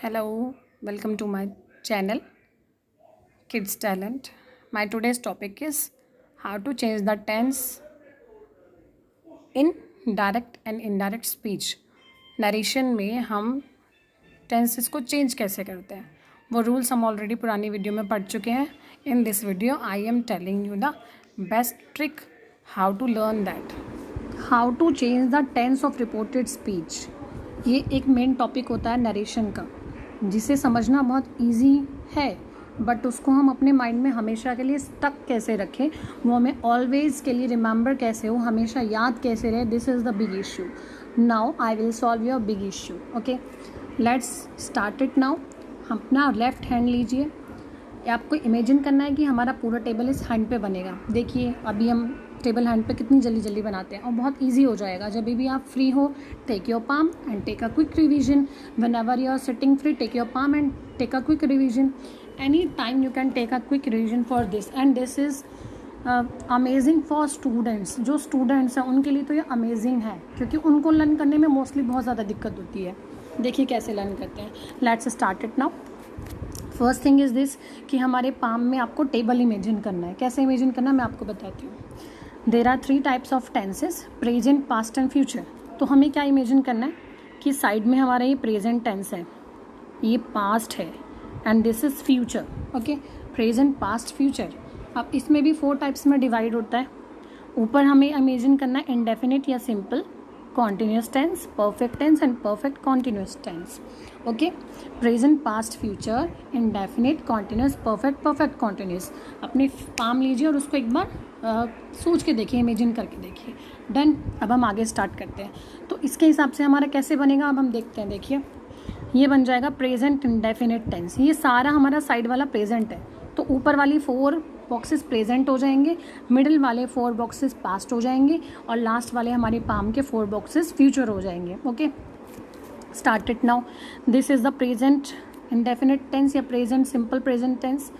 Hello, welcome to my channel Kids Talent. My today's topic is how to change the tense in direct and indirect speech. Narration में हम tenses को change कैसे करते हैं वो rules हम already पुरानी वीडियो में पढ़ चुके हैं. In this video I am telling you the best trick how to learn that. How to change the tense of reported speech. ये एक मेन टॉपिक होता है नरेशन का, जिसे समझना बहुत इजी है, बट उसको हम अपने माइंड में हमेशा के लिए स्टक कैसे रखें, वो हमें ऑलवेज के लिए रिमेंबर कैसे हो, हमेशा याद कैसे रहे. This is the big issue. Now I will solve your big issue. Okay, let's start it now. हम अपना लेफ्ट हैंड लीजिए. आपको इमेजिन करना है कि हमारा पूरा टेबल इस हैंड पे बनेगा. देखिए अभी हम टेबल हैंड पे कितनी जल्दी जल्दी बनाते हैं और बहुत इजी हो जाएगा. जब भी आप फ्री हो, take your palm and take a quick revision. Whenever you are sitting free, take your palm and take a quick revision. Any time you can take a quick revision for this. And this is amazing for students. जो students हैं उनके लिए तो ये amazing है, क्योंकि उनको learn करने में मोस्टली बहुत ज़्यादा दिक्कत होती है. देखिए कैसे लर्न करते हैं. Let's start it now. First thing is this कि हमारे पाम में आपको टेबल इमेजिन करना है. कैसे इमेजिन करना है मैं आपको बताती हूँ. There are 3 types of tenses, present, past and future. तो हमें क्या इमेजिन करना है कि साइड में हमारा ये प्रेजेंट टेंस है, ये पास्ट है, and this is future. Okay, present, past, future. अब इसमें भी 4 टाइप्स में डिवाइड होता है. ऊपर हमें इमेजिन करना है इंडेफिनिट या simple, continuous tense, perfect tense and perfect continuous tense. Okay, present, past, future, indefinite, continuous, perfect, perfect continuous. अपने पाम लीजिए और उसको एक बार सोच के देखिए, इमेजिन करके देखिए. डन. अब हम आगे स्टार्ट करते हैं. तो इसके हिसाब से हमारा कैसे बनेगा अब हम देखते हैं. देखिए ये बन जाएगा प्रेजेंट इंडेफिनिट टेंस. ये सारा हमारा साइड वाला प्रेजेंट है, तो ऊपर वाली 4 बॉक्सेस प्रेजेंट हो जाएंगे, मिडिल वाले 4 बॉक्सेस पास्ट हो जाएंगे, और लास्ट वाले हमारे पाम के 4 बॉक्सेस फ्यूचर हो जाएंगे. Okay, start it now. This is the present indefinite tense या प्रेजेंट सिंपल प्रेजेंट टेंस.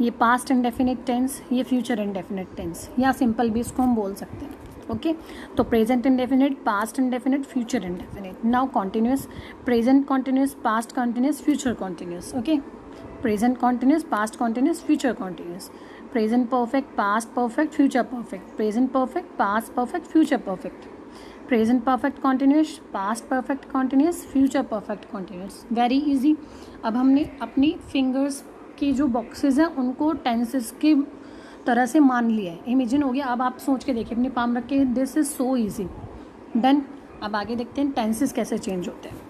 ये पास्ट इंडेफिनिट टेंस, ये फ्यूचर इंडेफिनिट टेंस, या सिंपल भी इसको हम बोल सकते हैं. ओके, तो present indefinite, past indefinite, future indefinite. Now continuous, present continuous, past continuous, future continuous. Okay, present continuous, past continuous, future continuous. Present perfect, past perfect, future perfect. Present perfect, past perfect, future perfect. Present perfect continuous, past perfect continuous, future perfect continuous. Very easy. अब हमने अपनी fingers की जो boxes हैं उनको tenses की तरह से मान लिया है, इमेजिन हो गया. अब आप सोच के देखिए, अपनी पाम रख के. This is so easy. Done. अब आगे देखते हैं टेंसेस कैसे चेंज होते हैं.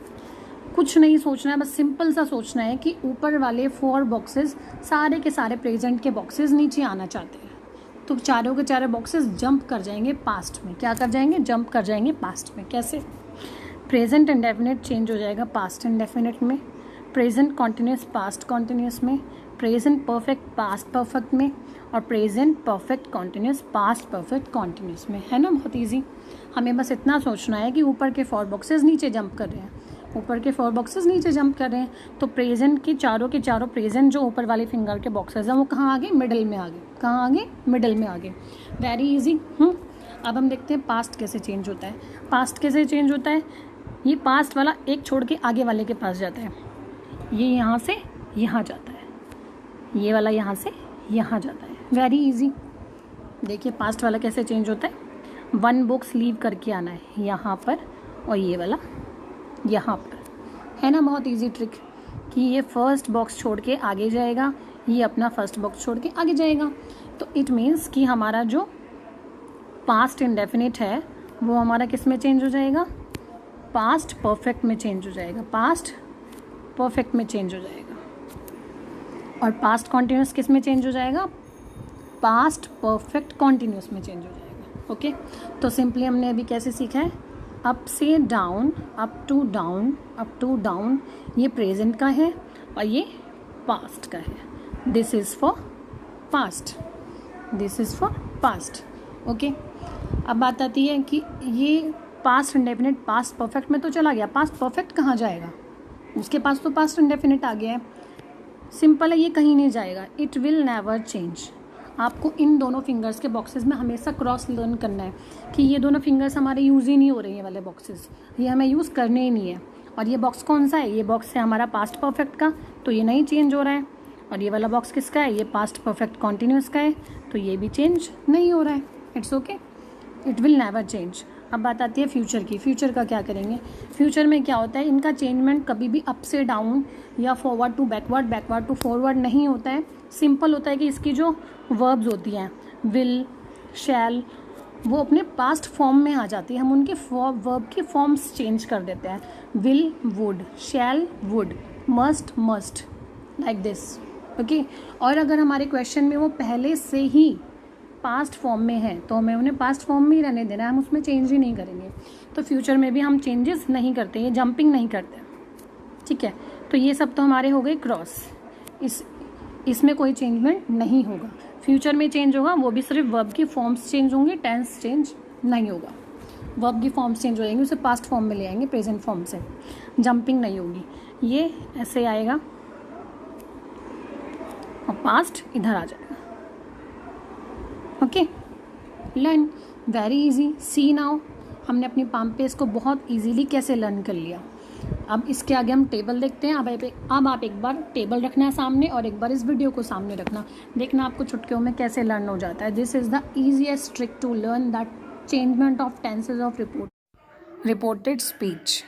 कुछ नहीं सोचना है, बस सिंपल सा सोचना है कि ऊपर वाले 4 बॉक्सेस सारे के सारे प्रेजेंट के बॉक्सेस नीचे आना चाहते हैं, तो चारों के चारों बॉक्सेस जंप कर जाएंगे पास्ट में. क्या कर जाएंगे? जंप कर जाएंगे पास्ट में. कैसे? प्रेजेंट इंडेफिनिट चेंज हो जाएगा पास्ट इंडेफिनिट में, प्रेजेंट कॉन्टिन्यूस पास्ट कॉन्टिन्यूस में, प्रेजेंट परफेक्ट पास्ट परफेक्ट में, और present perfect continuous past perfect continuous में. है ना, बहुत ईजी. हमें बस इतना सोचना है कि ऊपर के 4 बॉक्सेस नीचे जंप कर रहे हैं, ऊपर के 4 बॉक्सेस नीचे जंप कर रहे हैं, तो प्रेजेंट के चारों प्रेजेंट जो ऊपर वाले फिंगर के बॉक्सेस हैं वो कहाँ आ गए? मिडिल में आ गए. कहाँ आ गए? मिडिल में आ गए. Very easy. अब हम देखते हैं पास्ट कैसे चेंज होता है. पास्ट कैसे चेंज होता है? ये पास्ट वाला एक छोड़ के आगे वाले के पास जाता है. ये यहाँ से यहाँ जाता है, ये वाला यहाँ से यहाँ जाता है. Very easy. देखिए पास्ट वाला कैसे चेंज होता है. 1 बॉक्स लीव करके आना है यहाँ पर, और ये वाला यहाँ पर. है ना, बहुत इजी ट्रिक कि ये फर्स्ट बॉक्स छोड़ के आगे जाएगा, ये अपना फर्स्ट बॉक्स छोड़ के आगे जाएगा. तो इट मीन्स कि हमारा जो पास्ट इंडेफिनिट है वो हमारा किस में चेंज हो जाएगा? पास्ट परफेक्ट में चेंज हो जाएगा. पास्ट परफेक्ट में चेंज हो जाएगा. और पास्ट कॉन्टिन्यूस किस में चेंज हो जाएगा? पास्ट परफेक्ट कॉन्टिन्यूस में चेंज हो जाएगा. ओके, तो सिंपली हमने अभी कैसे सीखा है? अप से down, up to down, up to down. ये प्रेजेंट का है और ये पास्ट का है. This is for past, this is for past. Okay, अब बात आती है कि ये पास्ट इंडेफिनिट पास्ट परफेक्ट में तो चला गया, पास्ट परफेक्ट कहाँ जाएगा? उसके पास तो पास्ट इंडेफिनिट आ गया है. सिंपल है, ये कहीं नहीं जाएगा. It will never change. आपको इन दोनों फिंगर्स के बॉक्सेस में हमेशा क्रॉस लर्न करना है कि ये दोनों फिंगर्स हमारे यूज़ ही नहीं हो रहे हैं, ये वाले बॉक्सेस ये हमें यूज़ करने ही नहीं है. और ये बॉक्स कौन सा है, ये बॉक्स है हमारा पास्ट परफेक्ट का, तो ये नहीं चेंज हो रहा है। और ये वाला बॉक्स किसका है, ये पास्ट परफेक्ट कॉन्टिन्यूस का है, तो ये भी चेंज नहीं हो रहा है। It's okay, it will never change. अब बात आती है फ्यूचर की। फ्यूचर का क्या करेंगे, फ्यूचर में क्या होता है, इनका चेंजमेंट कभी भी अप से डाउन या forward to backward, backward to forward नहीं होता है। सिंपल होता है कि इसकी जो वर्ब्स होती हैं विल, शैल, वो अपने पास्ट फॉर्म में आ जाती है। हम उनके वर्ब की फॉर्म्स चेंज कर देते हैं। Will would, shall would, must like this. Okay, और अगर हमारे क्वेश्चन में वो पहले से ही पास्ट फॉर्म में है तो हमें उन्हें पास्ट फॉर्म में ही रहने देना है, हम उसमें चेंज ही नहीं करेंगे। तो फ्यूचर में भी हम चेंजेस नहीं करते, ये जंपिंग नहीं करते, ठीक है। तो ये सब तो हमारे हो गए क्रॉस, इसमें कोई चेंजमेंट नहीं होगा। फ्यूचर में चेंज होगा, वो भी सिर्फ वर्ब की फॉर्म्स चेंज होंगी, टेंस चेंज नहीं होगा। वर्ब की फॉर्म्स चेंज हो जाएंगी, उसे पास्ट फॉर्म में ले आएंगे, प्रेजेंट फॉर्म से, जंपिंग नहीं होगी। ये ऐसे आएगा और पास्ट इधर आ जाएगा। Okay, learn, very easy. See now, हमने अपनी पाम पे इसको बहुत इजीली कैसे लर्न कर लिया। अब इसके आगे हम टेबल देखते हैं। अब आप एक बार टेबल रखना है सामने और एक बार इस वीडियो को सामने रखना, देखना आपको चुटकियों में कैसे लर्न हो जाता है। This is the easiest trick to learn that changement of tenses of reported speech.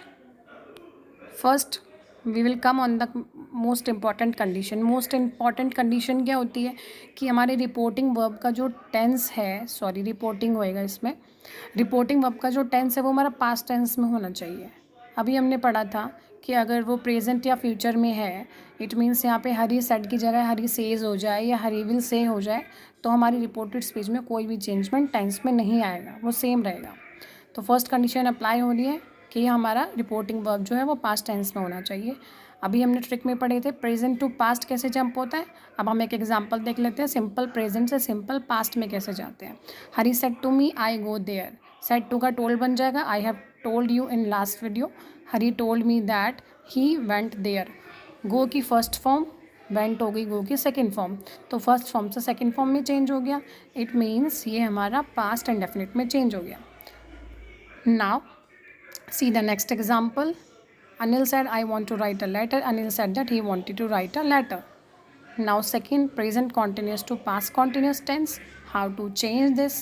First we will come on the most important condition. Most important condition क्या होती है कि हमारे रिपोर्टिंग वर्ब का जो टेंस है, सॉरी रिपोर्टिंग होएगा इसमें, रिपोर्टिंग वर्ब का जो टेंस है वो हमारा पास्ट टेंस में होना चाहिए। अभी हमने पढ़ा था कि अगर वो प्रेजेंट या फ्यूचर में है, इट मीन्स यहाँ पे हरी सेड की जगह हरी सेज हो जाए या हरी विल से हो जाए, तो हमारी रिपोर्टेड स्पीच में कोई भी चेंजमेंट टेंस में नहीं आएगा, वो सेम रहेगा। तो फर्स्ट कंडीशन अप्लाई हो रही है कि हमारा रिपोर्टिंग वर्ब जो है वो पास्ट टेंस में होना चाहिए। अभी हमने ट्रिक में पढ़े थे प्रेजेंट टू पास्ट कैसे जंप होता है। अब हम एक एग्जांपल देख लेते हैं, सिंपल प्रेजेंट से सिंपल पास्ट में कैसे जाते हैं। Hari said to me I go there, said to का टोल्ड बन जाएगा I have told you in last video. Hari told me that he went there. Go की फर्स्ट फॉर्म, वेंट हो गई गो की सेकेंड फॉर्म, तो फर्स्ट फॉर्म से second form में चेंज हो गया। इट मीन्स ये हमारा पास्ट इंडेफिनिट में चेंज हो गया। Now see the next example. Anil said I want to write a letter. Anil said that he wanted to write a letter. Now second, present continuous to past continuous tense. How to change this?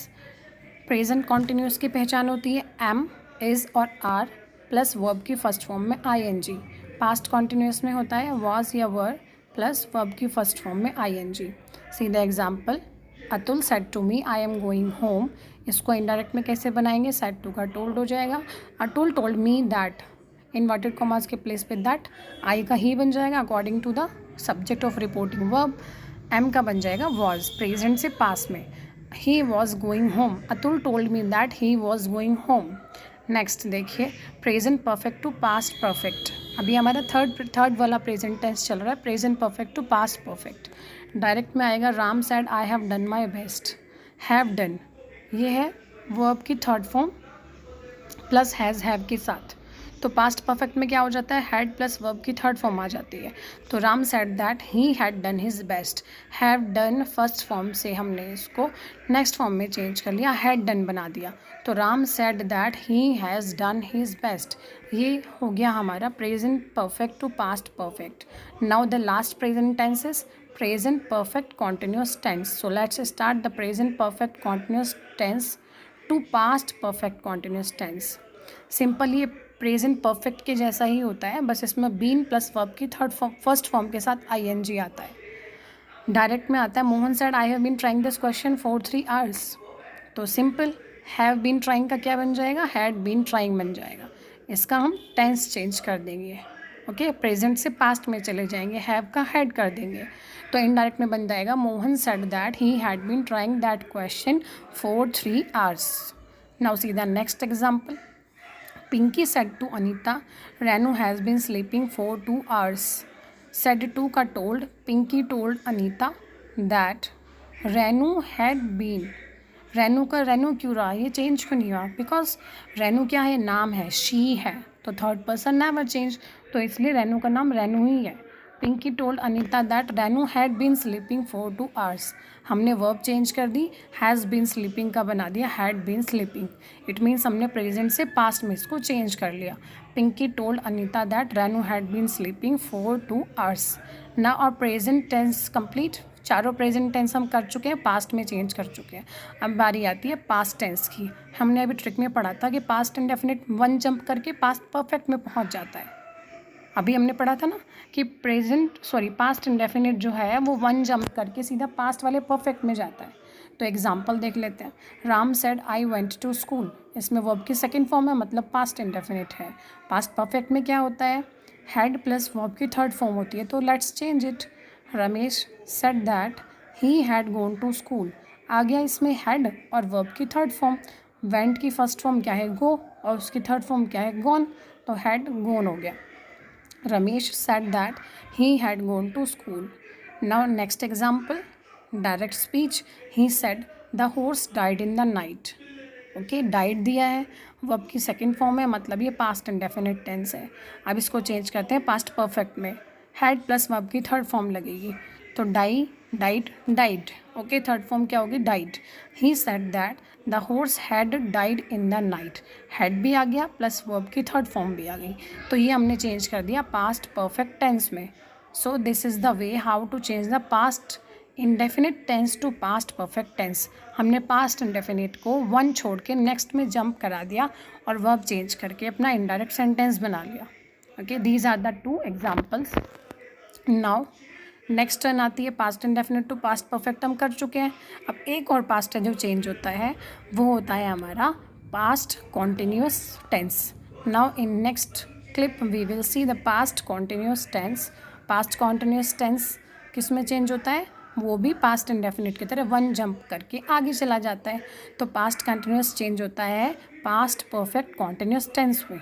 Present continuous की पहचान होती है am, is और are plus verb की first form में ing। Past continuous में होता है was या were प्लस वर्ब की फर्स्ट फॉर्म में ing। See the example. Atul said to me I am going home. इसको इनडायरेक्ट में कैसे बनाएंगे, said to का told हो जाएगा। Atul told me that, inverted commas के प्लेस पे दैट, आई का ही बन जाएगा according to the subject of reporting verb. M का बन जाएगा वॉज, प्रेजेंट से पास में, he was going home. Atul told me that he was going home. Next देखिए, present perfect to past perfect. अभी हमारा थर्ड वाला प्रेजेंट टेंस चल रहा है, present perfect to past perfect. Direct में आएगा Ram said I have done my best. Have done ये है वर्ब की third form plus has have के साथ। तो पास्ट परफेक्ट में क्या हो जाता है, हैड प्लस वर्ब की थर्ड फॉर्म आ जाती है। तो Ram said that he had done his best. Have done first form से हमने इसको नेक्स्ट फॉर्म में चेंज कर लिया, हैड डन बना दिया। तो Ram said that he has done his best. ये हो गया हमारा present perfect to past perfect. Now the last present tense is present perfect continuous tense. So let's start the present perfect continuous tense to past perfect continuous tense. Simple ये present perfect के जैसा ही होता है, बस इसमें been plus verb की first form के साथ ing आता है। डायरेक्ट में आता है Mohan said I have been trying this question for 3 hours। तो सिंपल हैव बीन ट्राइंग का क्या बन जाएगा, हैड बीन ट्राइंग बन जाएगा। इसका हम टेंस चेंज कर देंगे, ओके प्रेजेंट से पास्ट में चले जाएंगे, हैव का हैड कर देंगे। तो इनडायरेक्ट में बन जाएगा Mohan said that he had been trying that question for 3 hours। Now see the next example. Pinky said to Anita Renu has been sleeping for 2 hours। Said to का told, Pinky told Anita that Renu had been. Renu का रेनू क्यों रहा, ये चेंज क्यों नहीं हुआ, बिकॉज रेनू क्या है, नाम है, शी है, तो थर्ड पर्सन नेवर चेंज, तो इसलिए रेनू का नाम रेनू ही है। Pinky told Anita that Renu had been sleeping for 2 hours. हमने वर्ब चेंज कर दी, हैज़ बीन स्लीपिंग का बना दिया had been sleeping. It means हमने प्रेजेंट से पास्ट में इसको चेंज कर लिया. Pinky told Anita that Renu had been sleeping for 2 hours. Now और प्रेजेंट टेंस कंप्लीट. चारों प्रेजेंट टेंस हम कर चुके हैं, पास्ट में चेंज कर चुके हैं. अब बारी आती है पास्ट टेंस की. हमने अभी ट्रिक में पढ़ा था कि पास्ट इंडेफिनिट वन जंप करके पास्ट परफेक्ट में पहुंच जाता है. अभी हमने पढ़ा था ना कि पास्ट इंडेफिनिट जो है वो वन जंप करके सीधा पास्ट वाले परफेक्ट में जाता है. तो एग्जांपल देख लेते हैं. Ram said I went to school. इसमें वर्ब की सेकंड फॉर्म है, मतलब पास्ट इंडेफिनिट है. पास्ट परफेक्ट में क्या होता है, हैड प्लस वर्ब की थर्ड फॉर्म होती है. तो let's change it. Ramesh said that he had gone to school. आ गया इसमें हैड और वर्ब की थर्ड फॉर्म. वेंट की फर्स्ट फॉर्म क्या है, गो, और उसकी थर्ड फॉर्म क्या है, गॉन. तो हैड गॉन हो गया. Ramesh said that he had gone to school. Now next example, direct speech. He said the horse died in the night. Okay, died दिया है, वर्ब की सेकंड फॉर्म है, मतलब ये पास्ट इंडेफिनिट टेंस है. अब इसको चेंज करते हैं पास्ट परफेक्ट में. हैड प्लस वर्ब की थर्ड फॉर्म लगेगी. तो डाइड. ओके, थर्ड फॉर्म क्या होगी, died. He said that the horse had died in the night. Had भी आ गया प्लस वर्ब की थर्ड फॉर्म भी आ गई. तो ये हमने चेंज कर दिया पास्ट परफेक्ट टेंस में. So this is the way how to change the past indefinite tense to past perfect tense. हमने पास्ट इंडेफिनिट को वन छोड़ के नेक्स्ट में जंप करा दिया और वर्ब चेंज करके अपना इनडायरेक्ट सेंटेंस बना लिया. Okay, these are the 2 examples. Now next turn आती है past indefinite to past perfect. हम कर चुके हैं. अब एक और पास्ट है जो चेंज होता है, वो होता है हमारा past continuous tense. Now in next clip we will see the past continuous tense. Past continuous tense किस में चेंज होता है, वो भी पास्ट इंडेफिनिट की तरह वन जंप करके आगे चला जाता है. तो पास्ट कंटिन्यूस चेंज होता है पास्ट परफेक्ट कॉन्टिन्यूस टेंस में.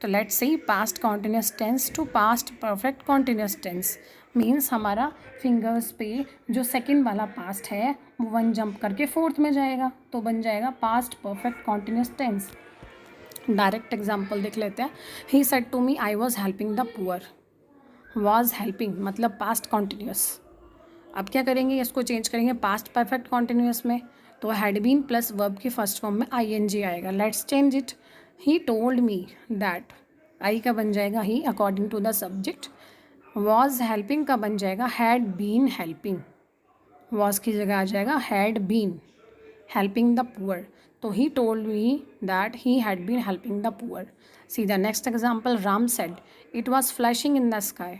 तो let's see past continuous tense to past perfect continuous tense. Means हमारा फिंगर्स पे जो सेकंड वाला पास्ट है वो वन जंप करके फोर्थ में जाएगा, तो बन जाएगा past perfect continuous tense. Direct example देख लेते हैं. He said to me I was helping the poor. Was helping मतलब पास्ट कॉन्टिन्यूस. अब क्या करेंगे, इसको चेंज करेंगे पास्ट परफेक्ट कॉन्टिन्यूस में. तो हैड बीन प्लस वर्ब की फर्स्ट फॉर्म में ING आएगा. Let's change it. He told me that. I का बन जाएगा he according to the subject. Was helping का बन जाएगा हैड बीन हेल्पिंग. वॉज की जगह आ जाएगा had been helping the poor. तो he told me that he had been helping the poor. See the next example. Ram said it was flashing in the sky.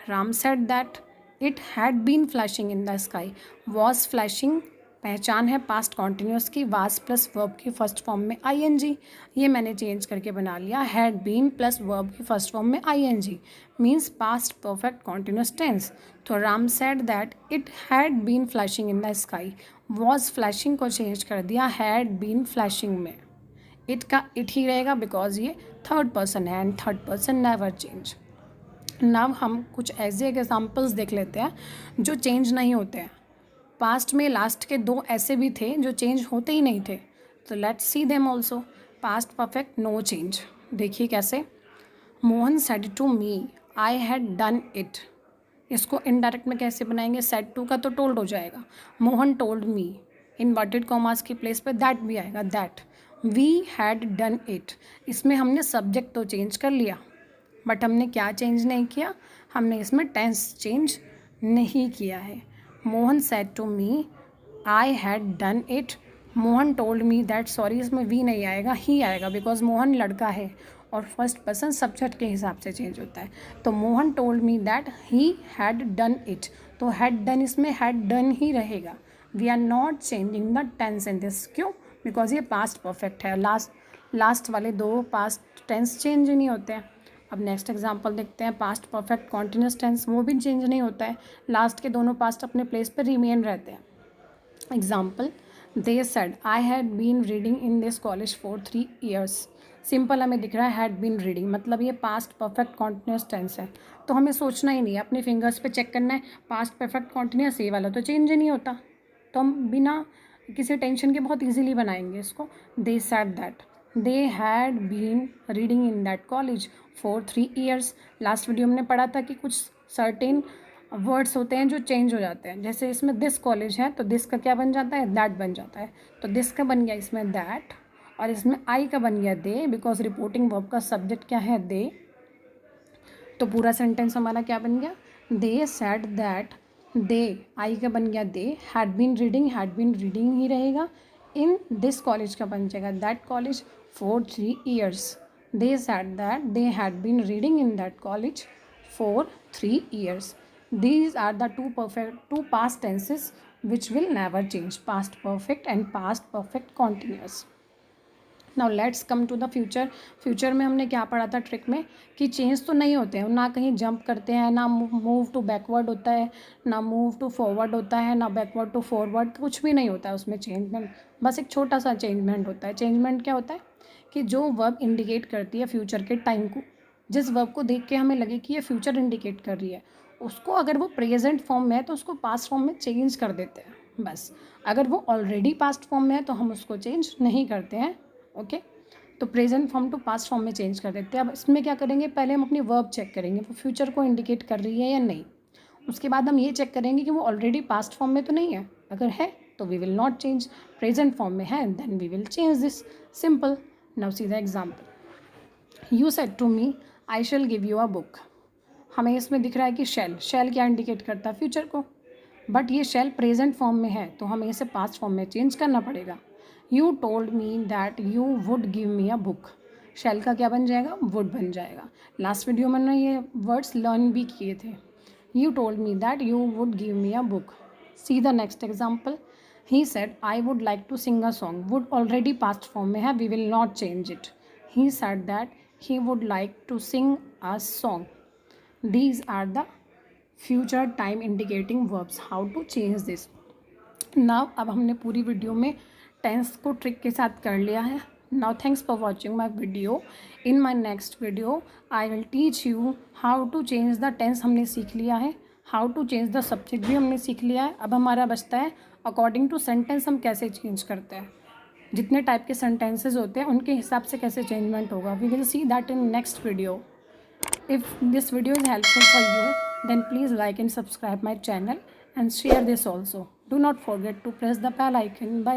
Ram said that it had been flashing in the sky. Was flashing पहचान है past continuous की, was plus verb की first form में ING. ये मैंने चेंज करके बना लिया हैड बीन प्लस वर्ब की फर्स्ट फॉर्म में ING. Means past perfect continuous tense. तो Ram said that it had been flashing in the sky. Was flashing को चेंज कर दिया हैड बीन फ्लैशिंग में. इट का इट ही रहेगा बिकॉज ये थर्ड पर्सन है and third person never change. Now हम कुछ ऐसे एग्जाम्पल्स देख लेते हैं जो चेंज नहीं होते हैं. पास्ट में लास्ट के 2 ऐसे भी थे जो चेंज होते ही नहीं थे. तो let's see them also. Past perfect no change. देखिए कैसे. Mohan said to me I had done it. इसको इनडायरेक्ट में कैसे बनाएंगे, सेड टू का तो टोल्ड हो जाएगा. Mohan told me, inverted commas की प्लेस पे दैट भी आएगा, that. We had done it. इसमें हमने सब्जेक्ट तो चेंज कर लिया, बट हमने क्या चेंज नहीं किया, हमने इसमें टेंस चेंज नहीं किया है. Mohan said to me I had done it. Mohan told me that. Sorry, इसमें वी नहीं आएगा, ही आएगा, बिकॉज मोहन लड़का है और फर्स्ट पर्सन सब्जेक्ट के हिसाब से चेंज होता है. तो Mohan told me that he had done it. तो हैड डन इसमें हैड डन ही रहेगा. We are not changing the tense in this. क्यों? बिकॉज ये पास्ट परफेक्ट है. लास्ट वाले 2 पास्ट टेंस चेंज नहीं होते हैं. अब नेक्स्ट एग्जांपल देखते हैं. पास्ट परफेक्ट कॉन्टिन्यूस टेंस वो भी चेंज नहीं होता है. लास्ट के दोनों पास्ट अपने प्लेस पर रिमेन रहते हैं. Example. They said I had been reading in this college for 3 years. Simple हमें दिख रहा है हैड बीन रीडिंग, मतलब ये पास्ट परफेक्ट कॉन्टिन्यूस टेंस है. तो हमें सोचना ही नहीं है, अपने फिंगर्स पे चेक करना है. पास्ट परफेक्ट कॉन्टिन्यूस ये वाला तो चेंज नहीं होता, तो हम बिना किसी टेंशन के बहुत इजीली बनाएंगे इसको. They said that. They had been reading in that college for 3 years. Last video हमने पढ़ा था कि कुछ सर्टेन वर्ड्स होते हैं जो चेंज हो जाते हैं। जैसे इसमें दिस कॉलेज है तो दिस का क्या बन जाता है, दैट बन जाता है। तो दिस का बन गया इसमें दैट, और इसमें आई का बन गया दे, बिकॉज रिपोर्टिंग वर्ब का सब्जेक्ट क्या है, दे। तो पूरा सेंटेंस हमारा क्या बन गया, दे सेड दैट, दे आई का बन गया दे, हैड बीन रीडिंग ही रहेगा। इन दिस कॉलेज का बन जाएगा that college for 3 years. They said that they had been reading in that college for 3 years. These are the two past tenses which will never change, past perfect and past perfect continuous. Now let's come to the future. Future में हमने क्या पढ़ा था trick में कि change तो नहीं होते हैं, ना कहीं जंप करते हैं, ना मूव टू बैकवर्ड होता है, ना मूव टू फॉरवर्ड होता है, ना बैकवर्ड टू फॉरवर्ड, कुछ भी नहीं होता है उसमें चेंजमेंट। बस एक छोटा सा चेंजमेंट होता है। चेंजमेंट क्या होता है कि जो वर्ब इंडिकेट करती है फ्यूचर के टाइम को, जिस वर्ब को देख के हमें लगे कि ये फ्यूचर इंडिकेट कर रही है, उसको अगर वो प्रेजेंट फॉर्म में है तो उसको पास्ट फॉर्म में चेंज कर देते हैं बस। अगर वो ऑलरेडी पास्ट फॉर्म में है तो हम उसको चेंज नहीं करते हैं। ओके, तो present form to past form में चेंज कर देते हैं। अब इसमें क्या करेंगे, पहले हम अपनी वर्ब चेक करेंगे वो फ्यूचर को इंडिकेट कर रही है या नहीं। उसके बाद हम ये चेक करेंगे कि वो ऑलरेडी पास्ट फॉर्म में तो नहीं है। अगर है तो we will not change, present form में है then we will change this. Simple. Now see the example. You said to me I shall give you a book. हमें इसमें दिख रहा है कि शैल क्या इंडिकेट करता है, फ्यूचर को, बट ये शैल प्रेजेंट फॉर्म में है तो हमें इसे पास्ट फॉर्म में चेंज करना पड़ेगा। You told me that you would give me a book. Shall का क्या बन जाएगा, वुड बन जाएगा। लास्ट वीडियो में मैंने ये वर्ड्स लर्न भी किए थे। You told me that you would give me a book. See the next example. He said I would like to sing a song. Would already past form में है, we will not change it. He said that he would like to sing a song. These are the future time indicating verbs. How to change this? Now अब हमने पूरी video में tense को trick के साथ कर लिया है। Now thanks for watching my video. In my next video I will teach you how to change the tense। हमने सीख लिया है। How to change the subject भी हमने सीख लिया है। अब हमारा बचता है अकॉर्डिंग टू सेंटेंस हम कैसे चेंज करते हैं, जितने टाइप के सेंटेंसेज होते हैं उनके हिसाब से कैसे चेंजमेंट होगा। We will see that in next video. If this video is helpful for you, then please like and subscribe my channel and share this also. Do not forget to press the bell icon. Bye.